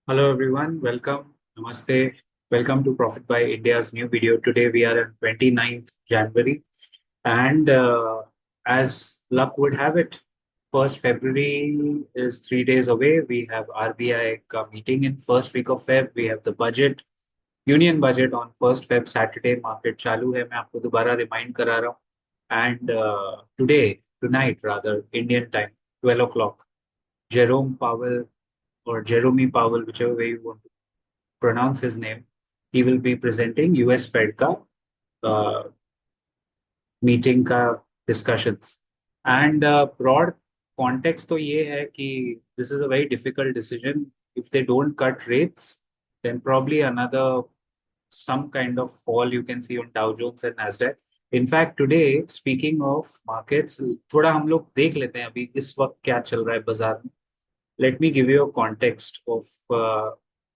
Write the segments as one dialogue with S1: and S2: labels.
S1: Hello everyone, welcome, namaste, welcome to Profit by India's new video. Today we are on 29th January and as luck would have it, 1st February is 3 days away. We have RBI ka meeting in first week of Feb. We have the budget, union budget on 1st Feb Saturday. Market चालू है मैं आपको दोबारा remind करा रहा हूँ. And tonight rather, Indian time, 12 o'clock, Jerome Powell or Jeremy Powell, whichever way you want to pronounce his name, he will be presenting US Fed का uh, meeting का discussions. And broad context तो ये है कि this is a very difficult decision. If they don't cut rates, then probably another some kind of fall you can see on Dow Jones and Nasdaq. In fact, today, speaking of markets, थोड़ा हम लोग देख लेते हैं अभी इस वक्त क्या चल रहा है बाजार में. Let me give you a context of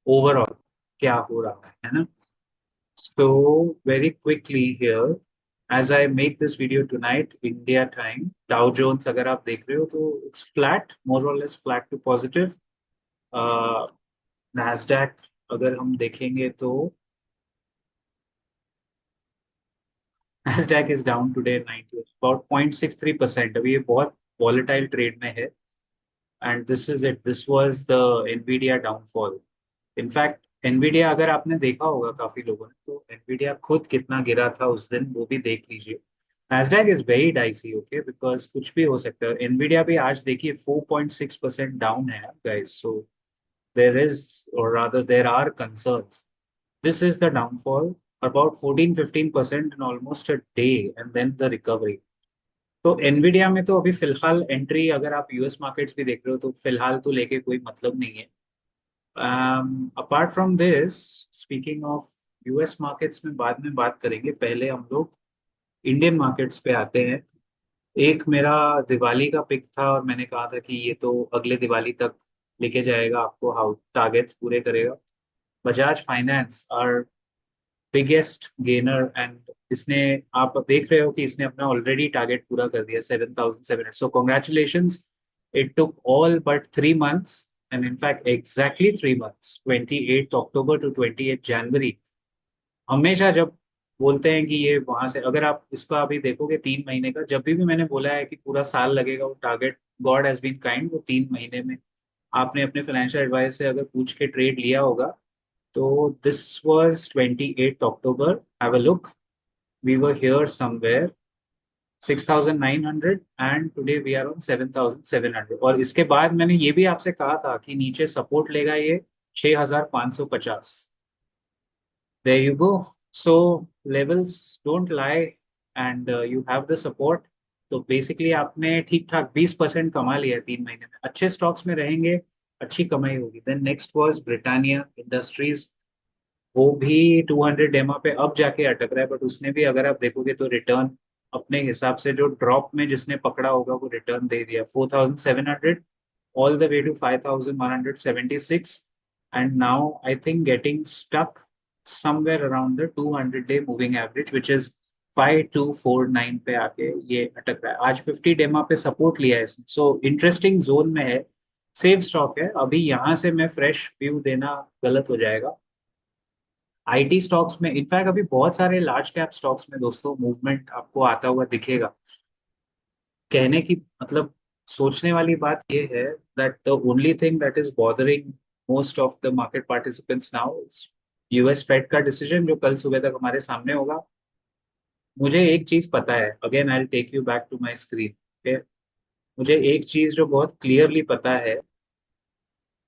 S1: overall क्या हो रहा है ना. So very quickly here, as I make this video tonight, India time, Dow Jones अगर आप देख रहे हो तो it's flat, more or less flat to positive. Uh, Nasdaq अगर हम देखेंगे तो Nasdaq is down today 90 about 0.63%. अभी ये बहुत volatile trade में है. And this is it. This was the Nvidia downfall. In fact Nvidia अगर आपने देखा होगा काफी लोगों ने तो एनवीडिया खुद कितना गिरा था उस दिन वो भी देख लीजिए. Nasdaq is very dicey okay because कुछ भी हो सकता है. एनवीडिया भी आज देखिए 4.6% डाउन है गाइस. सो देयर इज और rather there are concerns. This is the downfall about 14-15% in almost a day and then the recovery. तो एनवीडिया में तो अभी फिलहाल एंट्री अगर आप यूएस मार्केट्स भी देख रहे हो तो फिलहाल तो लेके कोई मतलब नहीं है. Apart from this, speaking of US markets में बाद में बात करेंगे. पहले हम लोग इंडियन मार्केट्स पे आते हैं. एक मेरा दिवाली का पिक था और मैंने कहा था कि ये तो अगले दिवाली तक लेके जाएगा आपको, हाउ टारगेट्स पूरे करेगा. Bajaj Finance are biggest gainer and इसने, आप देख रहे हो कि इसने अपना ऑलरेडी टारगेट पूरा कर दिया 7,700. सो congratulations. It took all but 3 months and in fact exactly 3 months, 28th October to 28th January. हमेशा जब बोलते हैं कि ये वहां से, अगर आप इसका अभी देखोगे 3 महीने का, जब भी मैंने बोला है कि पूरा साल लगेगा वो target, god has been kind, वो 3 महीने में आपने अपने फाइनेंशियल एडवाइस से अगर पूछ के ट्रेड लिया होगा तो this was 28th October. Have a look. We were here somewhere 6,900 and today we are on 7,700. और इसके बाद मैंने ये भी आपसे कहा था कि नीचे सपोर्ट लेगा ये 6,550. There you go. So levels don't lie and you have the support. तो बेसिकली आपने ठीक ठाक 20% कमा लिया है 3 महीने में. अच्छे स्टॉक्स में रहेंगे, अच्छी कमाई होगी. Then next was Britannia Industries. वो भी 200 डेमा पे अब जाके अटक रहा है, बट उसने भी अगर आप देखोगे तो रिटर्न अपने हिसाब से जो ड्रॉप में जिसने पकड़ा होगा वो रिटर्न दे दिया 4,700 all the way to 5,176. And now I think getting stuck somewhere around the 200-day moving average, which is 5249 पे आके ये अटक रहा है. आज 50 डेमा पे सपोर्ट लिया है इसने. सो इंटरेस्टिंग जोन में है. सेफ स्टॉक है. अभी यहाँ से मैं फ्रेश व्यू देना गलत हो जाएगा. आईटी स्टॉक्स में इनफैक्ट अभी बहुत सारे लार्ज कैप स्टॉक्स में दोस्तों मूवमेंट आपको आता हुआ दिखेगा. कहने की मतलब, सोचने वाली बात ये है that the only thing that is bothering most of the market participants now is US Fed का डिसीजन जो कल सुबह तक हमारे सामने होगा. मुझे एक चीज पता है, again I will take you back to my screen. Okay. मुझे एक चीज जो बहुत क्लियरली पता है,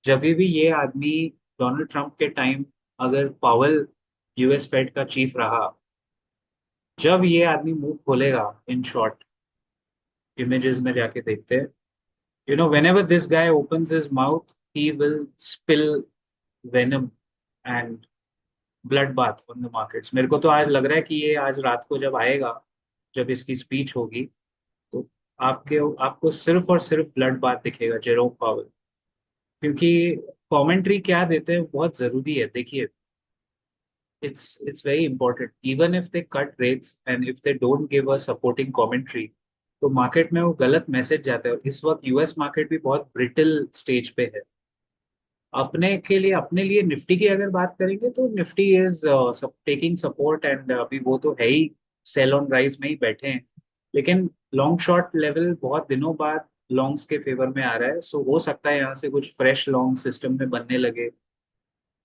S1: जब भी ये आदमी डोनाल्ड ट्रंप के टाइम अगर पावल यूएस फेड का चीफ रहा, जब ये आदमी मुंह खोलेगा, इन शॉर्ट इमेजेस में जाके देखते हैं, whenever this guy opens his mouth, he will spill venom and bloodbath on the markets. मेरे को तो आज लग रहा है कि ये आज रात को जब आएगा, जब इसकी स्पीच होगी, तो आपके आपको सिर्फ और सिर्फ ब्लड बाथ दिखेगा जेरोम पावल. क्योंकि कमेंट्री क्या देते हैं बहुत जरूरी है. देखिए, it's very important. Even if they cut rates and if they don't give a supporting commentary, तो मार्केट में वो गलत मैसेज जाता है. और इस वक्त यूएस मार्केट भी बहुत ब्रिटल स्टेज पे है. अपने के लिए, अपने लिए निफ्टी की अगर बात करेंगे तो Nifty is taking support, and अभी वो तो है ही, सेल ऑन राइज में ही बैठे हैं। लेकिन लॉन्ग शॉर्ट लेवल बहुत दिनों बाद लॉन्ग्स के फेवर में आ रहा है, सो हो सकता है यहाँ से कुछ फ्रेश लॉन्ग सिस्टम में बनने लगे।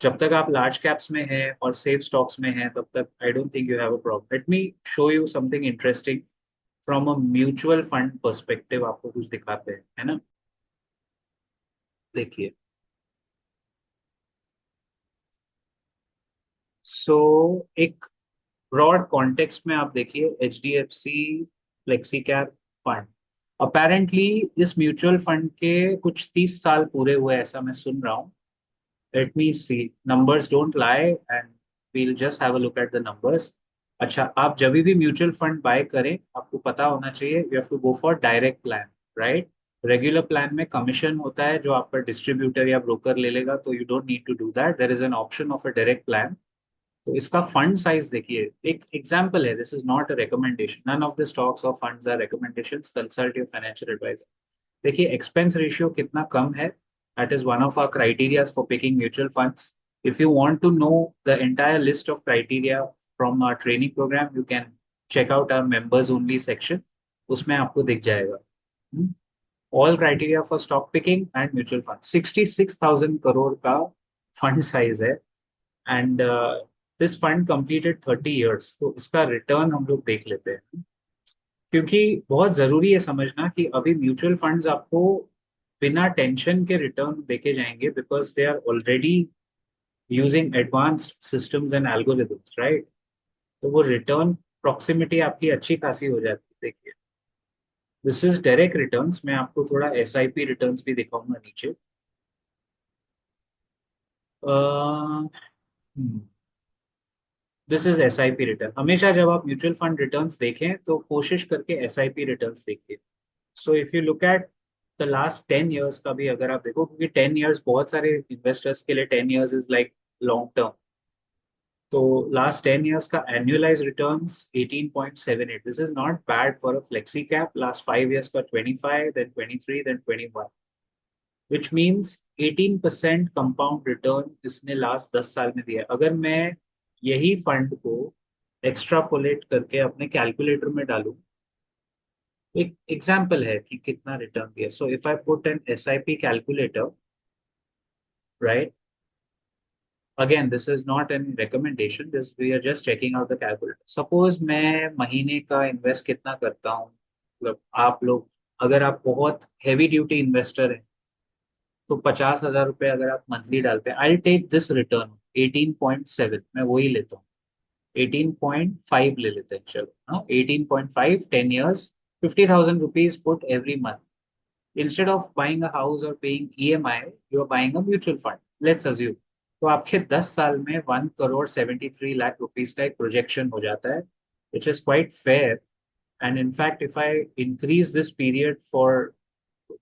S1: जब तक आप लार्ज कैप्स में हैं और सेफ स्टॉक्स में हैं तब तक I don't think you have a problem. Let me show you something interesting from a mutual fund perspective, आपको कुछ दिखाते हैं, है ना। देखिए, सो एक ब्रॉड कॉन्टेक्स्ट में आप देखिए, H D F C flexi cap fund, apparently इस म्यूचुअल फंड के कुछ 30 साल पूरे हुए ऐसा मैं सुन रहा हूँ। Let me see, numbers don't lie and we'll just have a look at the numbers. अच्छा, आप जब भी म्यूचुअल फंड बाय करें आपको पता होना चाहिए, you have to go for direct plan, right. Regular plan में कमीशन होता है जो आपका डिस्ट्रीब्यूटर या ब्रोकर ले लेगा, तो you don't need to do that, there is an option of a direct plan. तो इसका फंड साइज देखिए, एक एग्जांपल है, this is not a recommendation, none of the stocks और funds are recommendations, consult your financial advisor. देखिए expense ratio कितना कम है, that is one of our criteria for picking mutual funds. If you want to know the entire list of criteria from our training programme, you can check out our members only section, उसमें आपको दिख जाएगा। All criteria for stock picking and mutual fund, 66,000 crore का fund size है, and this fund completed 30 years, तो इसका return हम लोग देख लेते हैं। क्योंकि बहुत जरूरी है समझना कि अभी म्यूचुअल फंड्स आपको बिना टेंशन के रिटर्न देके जाएंगे, because they are already using advanced systems and algorithms, right. तो वो रिटर्न प्रॉक्सिमिटी आपकी अच्छी खासी हो जाती है। देखिए, दिस इज डायरेक्ट रिटर्न्स, मैं आपको थोड़ा एस आई पी रिटर्न्स भी दिखाऊंगा नीचे। This is S I P return. हमेशा जब आप म्यूचुअल फंड रिटर्न्स देखें तो कोशिश करके एस आई पी रिटर्न्स देखिए। So if you look at the last 10 years का भी अगर आप देखो, क्योंकि 10 years बहुत सारे इन्वेस्टर्स के लिए 10 years is like long term. तो लास्ट 10 years का annualise returns 18.78, this is not bad for a flexi cap. Last 5 years का 25, then 23, then 21, which means 18% compound return इसने लास्ट 10 साल में दिया है। अगर मैं यही फंड को एक्स्ट्रापोलेट करके अपने कैलकुलेटर में डालूं, एक एग्जाम्पल है कि कितना रिटर्न दिया। So if I put an S I P calculator, right, again this is not an recommendation, this we are just checking out the calculator. Suppose मैं महीने का इन्वेस्ट कितना करता हूँ, मतलब आप लोग, अगर आप बहुत हैवी ड्यूटी इन्वेस्टर हैं तो 50,000 रुपये अगर आप मंथली डालते हैं, आई टेक दिस रिटर्न 18.7, मैं वही लेता हूँ। 18.5 ले लेते हैं, चलो 18.5, 10 years, 50,000 rupees put every month. Instead of buying a house or paying EMI, you are buying a mutual fund. Let's assume. तो आपके 10 साल में 1,73,00,000 रुपीज का एक प्रोजेक्शन हो जाता है, which is quite fair. And in fact, if I increase this period for,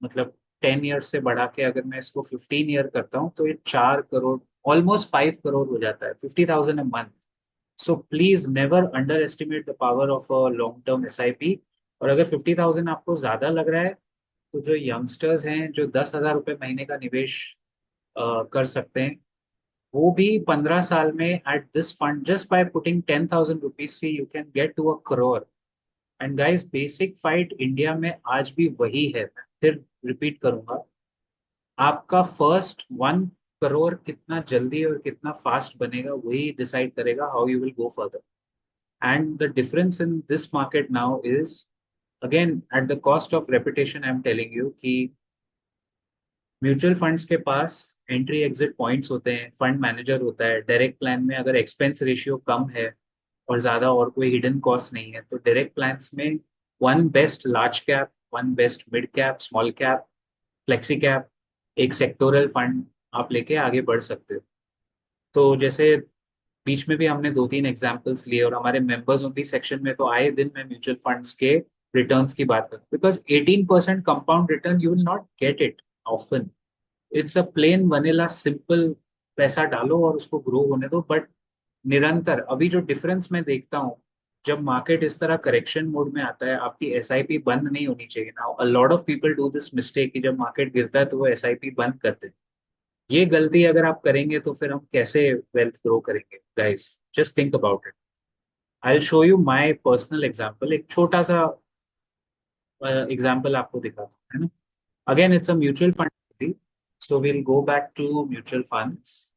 S1: मतलब 10 years से बढ़ा के अगर मैं इसको 15 year करता हूँ तो ये 4 करोड़, ऑलमोस्ट 5 करोड़ हो जाता है, 50,000 a month. So please never underestimate the power of a long term SIP. और अगर 50,000 आपको ज्यादा लग रहा है, तो जो यंगस्टर्स हैं जो 10,000 रुपये महीने का निवेश कर सकते हैं, वो भी 15 साल में at this fund, just by putting 10,000 rupees, see you can get to a crore. And guys, basic fight India में आज भी वही है, मैं फिर रिपीट करूंगा, आपका फर्स्ट 1 करोड़ कितना जल्दी और कितना फास्ट बनेगा वही डिसाइड करेगा how you will go further. And the difference in this market now is, again at the cost of reputation, I am telling you कि म्यूचुअल फंड्स के पास एंट्री एग्जिट पॉइंट्स होते हैं, फंड मैनेजर होता है। Direct plan में अगर expense ratio कम है और ज्यादा और कोई हिडन कॉस्ट नहीं है, तो डायरेक्ट प्लान्स में one best large cap, one best mid cap, small cap, flexi cap, एक सेक्टोरल फंड आप लेके आगे बढ़ सकते हो। तो जैसे बीच में भी हमने 2-3 एग्जांपल्स लिए, और हमारे मेंबर्स ओनली सेक्शन में तो आए दिन मैं म्यूचुअल फंड्स के रिटर्न्स की बात करूँ, because 18% compound return you will not get it often. It's a plane vanilla simple, पैसा डालो और उसको ग्रो होने दो। बट निरंतर अभी जो डिफरेंस मैं देखता हूँ, जब मार्केट इस तरह करेक्शन मोड में आता है, आपकी एसआईपी बंद नहीं होनी चाहिए। Now a lot of people do this mistake कि जब मार्केट गिरता है तो वो एसआईपी बंद करते हैं। ये गलती अगर आप करेंगे तो फिर हम कैसे वेल्थ ग्रो करेंगे guys? Just think about it. I will show you my personal example, एक छोटा सा एग्जांपल आपको दिखाता हूँ, है ना? Again it's a mutual fund, so will go back to mutual funds.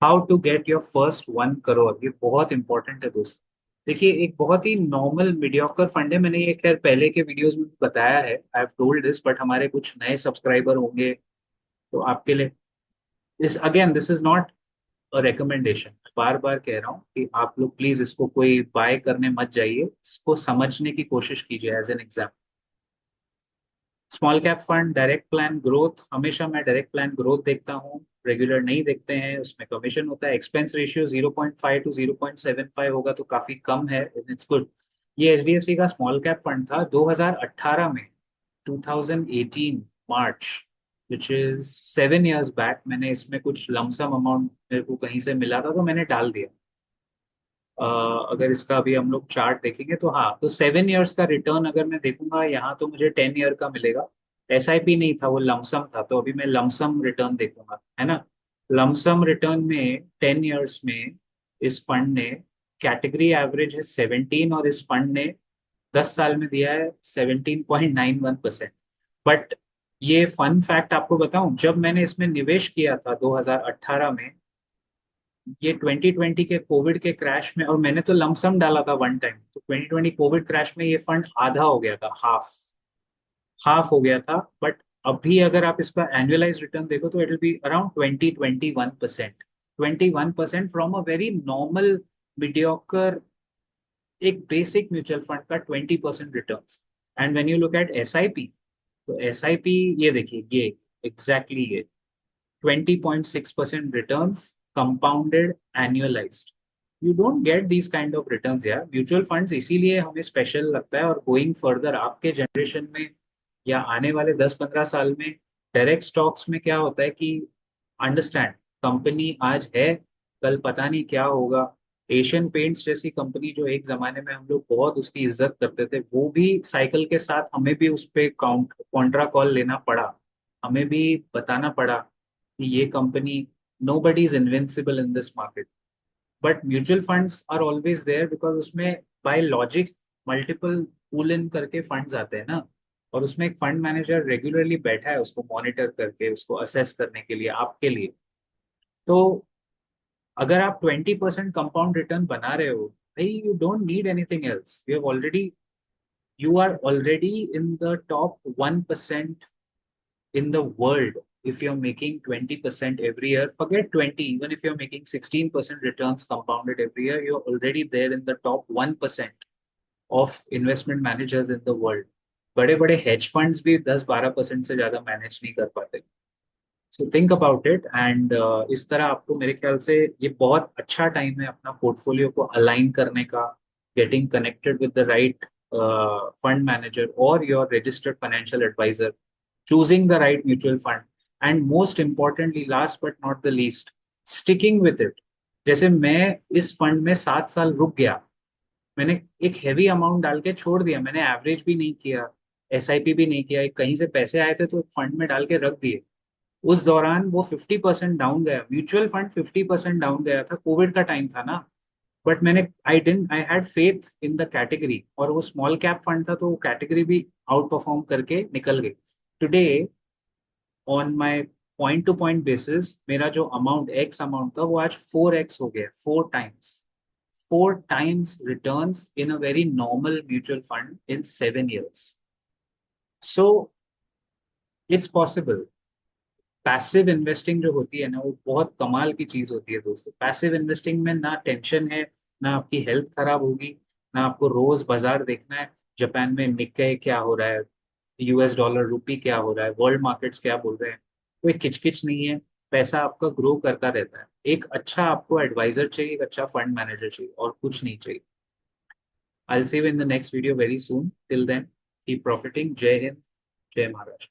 S1: How to get your first 1 crore, ये बहुत इंपॉर्टेंट है दोस्त। देखिए, एक बहुत ही नॉर्मल मीडियोकर फंड है, मैंने ये खैर पहले के वीडियोस में भी बताया है, I have told this, but हमारे कुछ नए सब्सक्राइबर होंगे तो आपके लिए this is not a recommendation. बार बार कह रहा हूँ कि आप लोग प्लीज इसको कोई बाय करने मत जाइए, इसको समझने की कोशिश कीजिए as an example. Small cap fund, direct plan growth, हमेशा मैं डायरेक्ट प्लान ग्रोथ देखता हूँ, रेगुलर नहीं देखते हैं, उसमें कमीशन होता है। एक्सपेंस रेशियो 0.5 टू 0.75 होगा तो काफी कम है, इट्स गुड। ये एचडीएफसी का स्मॉल कैप फंड था 2018 में, 2018 मार्च, विच इज 7 years बैक। मैंने इसमें कुछ लमसम अमाउंट मेरे को कहीं से मिला था तो मैंने डाल दिया। अ, अगर इसका अभी हम लोग चार्ट देखेंगे तो हाँ, तो 7 years का रिटर्न अगर मैं देखूंगा यहाँ तो मुझे 10 year का मिलेगा। एसआईपी नहीं था, वो लमसम था, तो अभी मैं लमसम रिटर्न देखूंगा, है ना? लमसम रिटर्न में 10 years में इस फंड ने, कैटेगरी एवरेज है 17 और इस फंड ने 10 साल में दिया है 17.91%। बट ये फन फैक्ट आपको बताऊं, जब मैंने इसमें निवेश किया था 2018 में, ये 2020 के कोविड के क्रैश में, और मैंने तो लमसम डाला था वन टाइम, तो 2020 कोविड क्रैश में ये फंड आधा हो गया था, हाफ हाफ हो गया था। बट अभी अगर आप इसका एनुअलाइज रिटर्न देखो तो it will be around 21%। 21% from a very normal mediocre, एक बेसिक म्यूचुअल फंड का 20% return. And when you look at SIP, तो एसआईपी ये देखिए, ये एग्जैक्टली ये 20.6% returns compounded annualized। You don't get these kind of returns यार, mutual funds इसीलिए हमें स्पेशल लगता है। और गोइंग फर्दर आपके जनरेशन में या आने वाले 10-15 साल में डायरेक्ट स्टॉक्स में क्या होता है कि अंडरस्टैंड, कंपनी आज है, कल पता नहीं क्या होगा। एशियन पेंट्स जैसी कंपनी जो एक जमाने में हम लोग बहुत उसकी इज्जत करते थे, वो भी साइकिल के साथ हमें भी उस पे काउंट कॉन्ट्रा कॉल लेना पड़ा, हमें भी बताना पड़ा कि ये company, nobody is invincible in this market. But mutual funds are always there because उसमें by logic multiple pool in करके फंड्स आते हैं ना, और उसमें एक फंड मैनेजर रेगुलरली बैठा है उसको मॉनिटर करके, उसको असेस करने के लिए, आपके लिए। तो अगर आप 20% कंपाउंड रिटर्न बना रहे हो, भाई you don't need anything else, you are already in the top 1% in the world. If you're making 20% every year, forget 20, even if you're making 16% returns compounded every year, you're already there in the top 1% of investment managers in the world. बड़े बड़े hedge funds भी 10-12% से ज्यादा manage नहीं कर पाते। So think about it, and इस तरह आपको, मेरे ख्याल से ये बहुत अच्छा टाइम है अपना पोर्टफोलियो को अलाइन करने का, getting connected with the right fund manager और your registered financial advisor, choosing the right mutual fund, and most importantly, last but not the least, sticking with it। जैसे मैं इस फंड में 7 साल रुक गया, मैंने एक हैवी अमाउंट डाल के छोड़ दिया, मैंने एवरेज भी नहीं किया, एसआईपी भी नहीं किया, एक कहीं से पैसे आए थे तो फंड में डाल के रख दिए। उस दौरान वो 50% डाउन गया, म्यूचुअल फंड 50% डाउन गया था, कोविड का टाइम था ना। बट मैंने, I had faith in the category, और वो स्मॉल कैप फंड था तो वो कैटेगरी भी आउट परफॉर्म करके निकल गई। Today on my point two point basis, मेरा जो अमाउंट, एक्स अमाउंट था, वो आज 4x हो गया, 4 times, 4 times returns in a very normal mutual fund in 7 years। So it's possible. Passive investing जो होती है ना, वो बहुत कमाल की चीज होती है दोस्तों। पैसिव इन्वेस्टिंग में ना टेंशन है, ना आपकी हेल्थ खराब होगी, ना आपको रोज बाजार देखना है, जापान में निक्के क्या हो रहा है, यूएस डॉलर रुपी क्या हो रहा है, वर्ल्ड मार्केट्स क्या बोल रहे हैं, कोई किचकिच नहीं है। पैसा आपका ग्रो करता रहता है। एक अच्छा आपको एडवाइजर चाहिए, एक अच्छा फंड मैनेजर चाहिए, और कुछ नहीं चाहिए। I will see you in the next video very soon, till then keep profiting. जय हिंद, जय महाराष्ट्र।